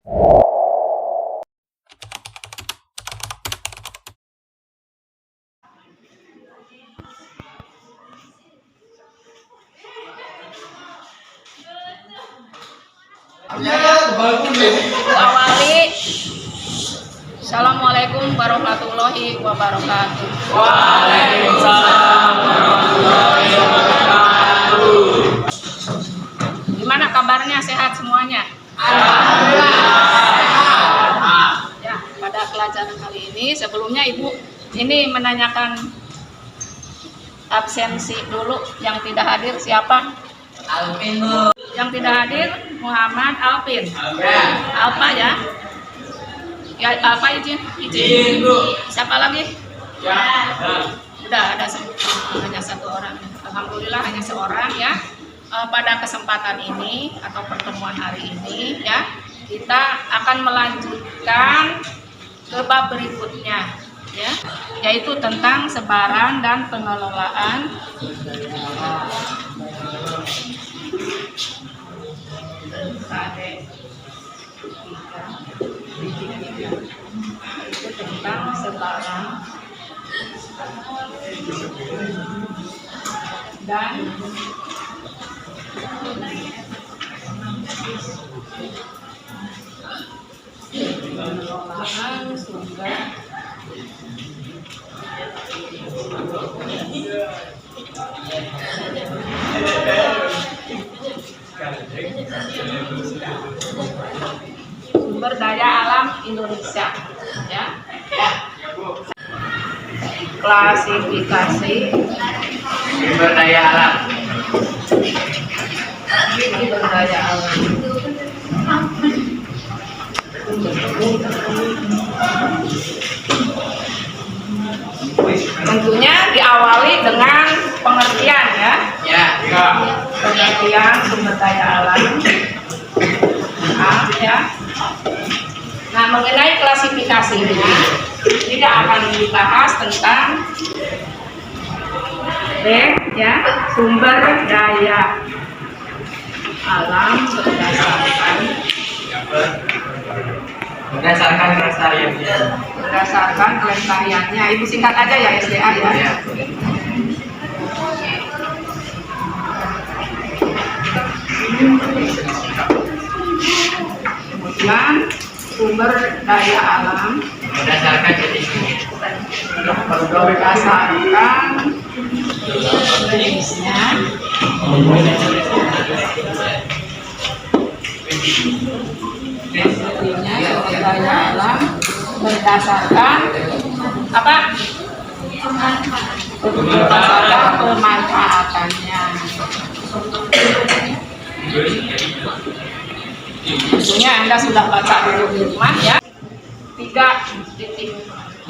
Awali. Assalamualaikum warahmatullahi wabarakatuh. Waalaikumsalam warahmatullahi wabarakatuh. Gimana kabarnya, sehat semuanya? Alhamdulillah. Ya, pada pelajaran kali ini sebelumnya Ibu ini menanyakan absensi dulu. Yang tidak hadir siapa? Alvin, Bu. Yang tidak hadir Muhammad Alvin. Ya. Alfa ya? Ya, Alfa izin. Izin, Bu. Siapa lagi? Ya. Udah ada hanya satu orang. Alhamdulillah hanya seorang ya. Pada kesempatan ini atau pertemuan hari ini ya, kita akan melanjutkan ke bab berikutnya ya, yaitu tentang sebaran dan pengelolaan itu tentang sebaran dan pengelolaan sumber daya alam Indonesia ya. Klasifikasi Sumber daya alam. sumber daya alam. Tentunya diawali dengan pengertian ya. Ya. Pengertian sumber daya alam. Ya. Nah, mengenai klasifikasinya tidak akan dibahas tentang ya, sumber daya alam Berdasarkan kelestariannya. berdasarkan kelestariannya. Ibu singkat aja ya, SDA ya. Ya. Kemudian sumber daya alam Berdasarkan jenisnya. berdasarkan jenisnya. Jenisnya sumber daya alam berdasarkan apa? Berdasarkan pemanfaatannya. Tentunya Anda sudah baca dulu di rumah ya. 3.3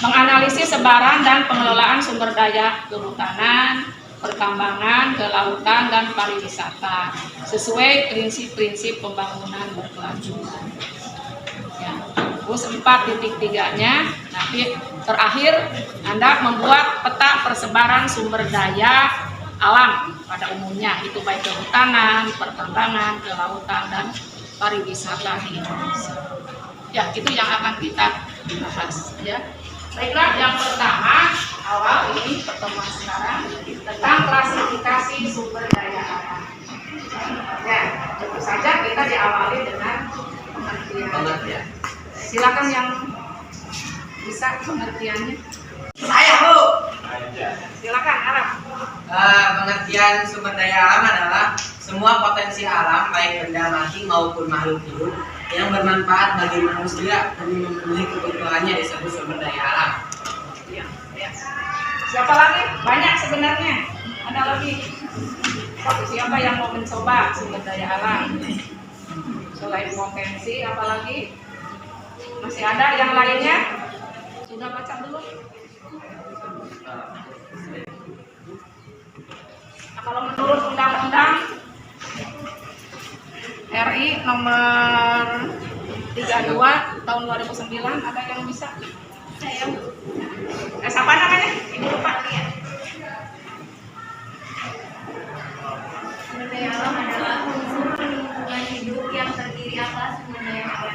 menganalisis sebaran dan pengelolaan sumber daya kehutanan, pertambangan, kelautan, dan pariwisata sesuai prinsip-prinsip pembangunan berkelanjutan. Ya, terus 4.3-nya nanti terakhir Anda membuat peta persebaran sumber daya alam pada umumnya, itu baik kehutanan, pertambangan, kelautan, dan pariwisata di Indonesia. Ya, itu yang akan kita bahas ya. Baiklah, yang pertama awal ini pertemuan sekarang tentang klasifikasi sumber daya alam. Ya, tentu saja kita diawali dengan pengertian. Silakan yang bisa pengertiannya. Saya, Bu. Silakan, Arab. Pengertian sumber daya alam adalah semua potensi alam baik benda mati maupun makhluk hidup yang bermanfaat bagi manusia demi memenuhi kebutuhannya disebut sumber daya alam. Ya, ya. Siapa lagi? Banyak sebenarnya. Ada lagi. Siapa yang mau mencoba sumber daya alam? Selain potensi, apalagi? Masih ada yang lainnya? Sudah baca dulu? Nah, kalau menurut Undang-Undang RI nomor 32 tahun 2009 ada yang bisa? Saya. Siapa namanya? Ibu lupa ya. Sumber daya alam adalah unsur lingkungan hidup yang terdiri atas sumber daya alam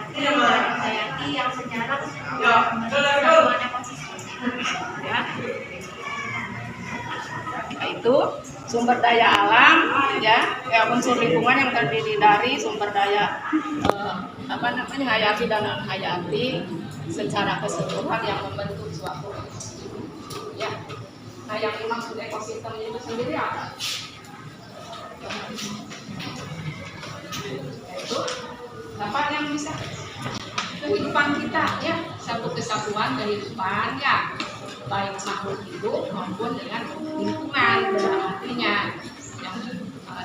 semuanya konsisten. Ya. Nah, itu sumber daya alam, ya unsur lingkungan yang terdiri dari sumber daya hayati dan non hayati secara keseluruhan yang membentuk suatu ekosistem. Ya. Nah, yang dimaksud ekosistem itu sendiri apa? Yaitu apa yang bisa kehidupan kita, ya, satu kesatuan kehidupan, ya, baik makhluk hidup maupun dengan lingkungan, dalam artinya yang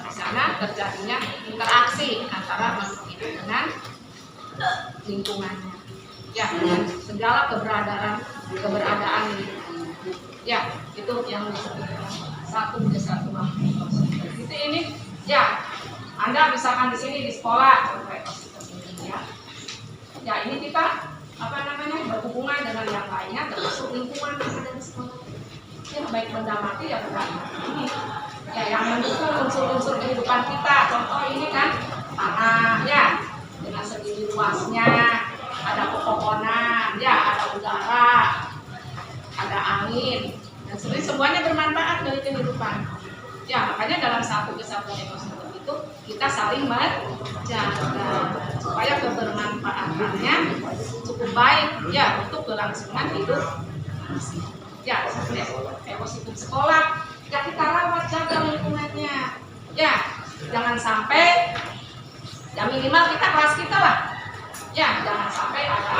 di sana terjadinya interaksi antara makhluk hidup dengan lingkungannya, ya, dengan segala keberadaan lingkungan, ya, itu yang disebut satu kesatuan ekosistem. Itu ini, ya, Anda misalkan di sini di sekolah contoh ekosistem ini, ya. Ya, ini kita berhubungan dengan yang lainnya termasuk lingkungan yang ada di sekolah. Ya, baik benda mati ya benda mati ini. Ya, yang mendukung unsur-unsur kehidupan kita. Contoh ini kan tanah, ya, dengan segini luasnya, ada pepohonan, ya, ada udara, ada angin, dan semuanya bermanfaat bagi kehidupan. Ya, makanya dalam satu kesatuan ekosistem itu kita saling menjaga supaya kebermanfaatannya cukup baik, ya, untuk kelangsungan hidup. Ya, ekosistem sekolah, ya, kita rawat, jaga lingkungannya. Ya, jangan sampai, ya, minimal kita kelas kita lah. Ya, jangan sampai ada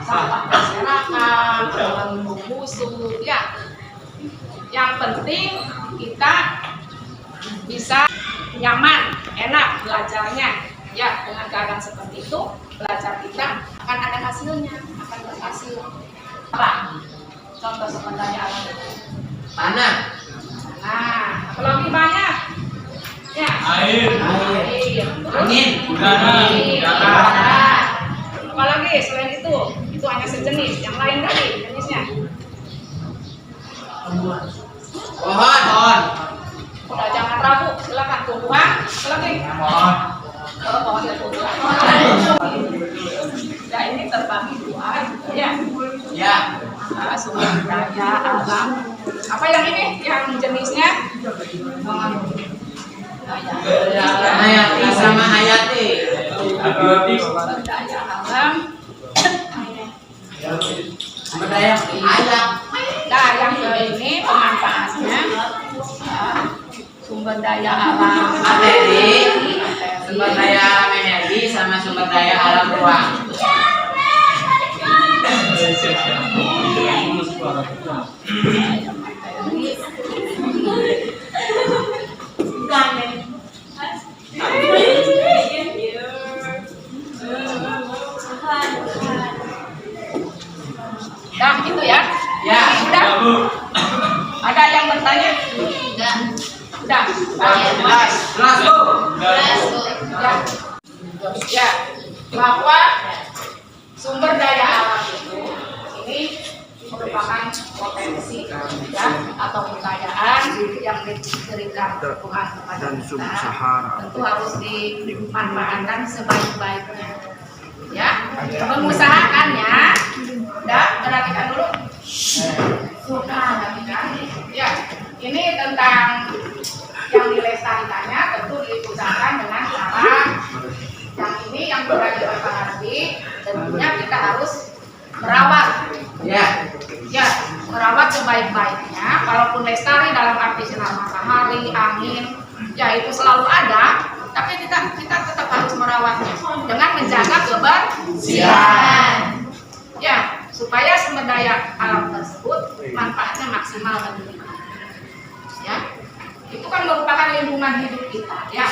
sampah berserakan, lumbung busuk, ya. Yang penting kita bisa nyaman, enak belajarnya. Ya, dengan keadaan seperti itu, belajar kita akan ada hasilnya, akan berhasil. Apa? Contoh sumber daya alam itu. Tanah. Nah, apalagi banyak. Ya. Air. Angin. Udara. Apalagi selain itu hanya sejenis. Yang lain tadi jenisnya. Pohon. Udah, jangan ragu, silakan tumbuhan. Apalagi? Pohon. Pohonnya tumbuhan. Ya, ini terbagi dua, ya. Ya. Sumber daya alam. Apa yang ini? Yang jenisnya? Hayati sama hayati. Sumber daya alam. Sumber daya alam. Nah, yang ini pemanfaatnya sumber daya alam Materi, sumber daya alam energi sama sumber daya alam ruang. Nah, itu ya. Ya. Sudah? Ada yang bertanya? Sudah. Jelas, Bu. Ya. Ya. Bahwa sumber daya alam itu ini merupakan potensi, ya, atau kekayaan yang diberikan Tuhan kepada kita. Tentu harus dimanfaatkan sebaik-baiknya. Ya, mengusahakannya. Udah, perhatikan dulu. Sudah, perhatikan. Ya, ini tentang yang dilestarikannya tentu diusahakan dengan cara yang ini yang sudah diperhati. Tentunya kita harus merawat. Ya. Ya, merawat sebaik-baiknya. Kalaupun lestari dalam arti sinar matahari, angin, ya itu selalu ada. Tapi kita tetap harus merawatnya dengan menjaga kebersihan. Ya, supaya sumber daya alam tersebut manfaatnya maksimal bagi kita. Ya, itu kan merupakan lingkungan hidup kita. Ya,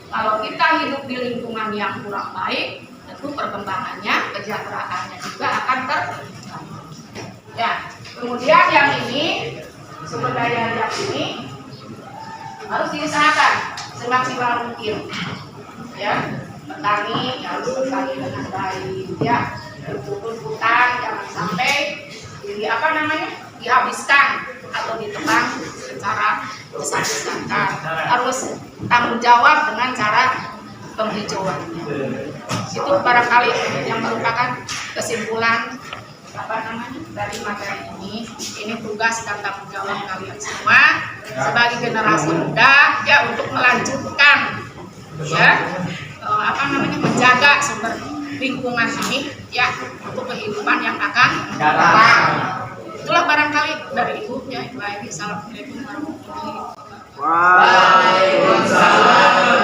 kalau kita hidup di lingkungan yang kurang baik, tentu perkembangannya, kesejahteraannya juga akan terganggu. Ya, kemudian yang ini sumber daya yang ini harus diusahakan semaksimal mungkin. Ya, petani harus bertani dengan baik. Ya, betul hutan jangan sampai dihabiskan atau ditebang secara besar-besaran. Harus tanggung jawab dengan cara penghijauannya. Itu barangkali yang merupakan kesimpulan dari materi ini. Ini tugas dan tanggung jawab kalian semua sebagai generasi muda ya, untuk melanjutkan ya menjaga sumber lingkungan ini ya, untuk kehidupan yang akan datang. Itulah barangkali dari Ibu ya. Ibu Aini, assalamualaikum warahmatullahi wabarakatuh. Waalaikumsalam.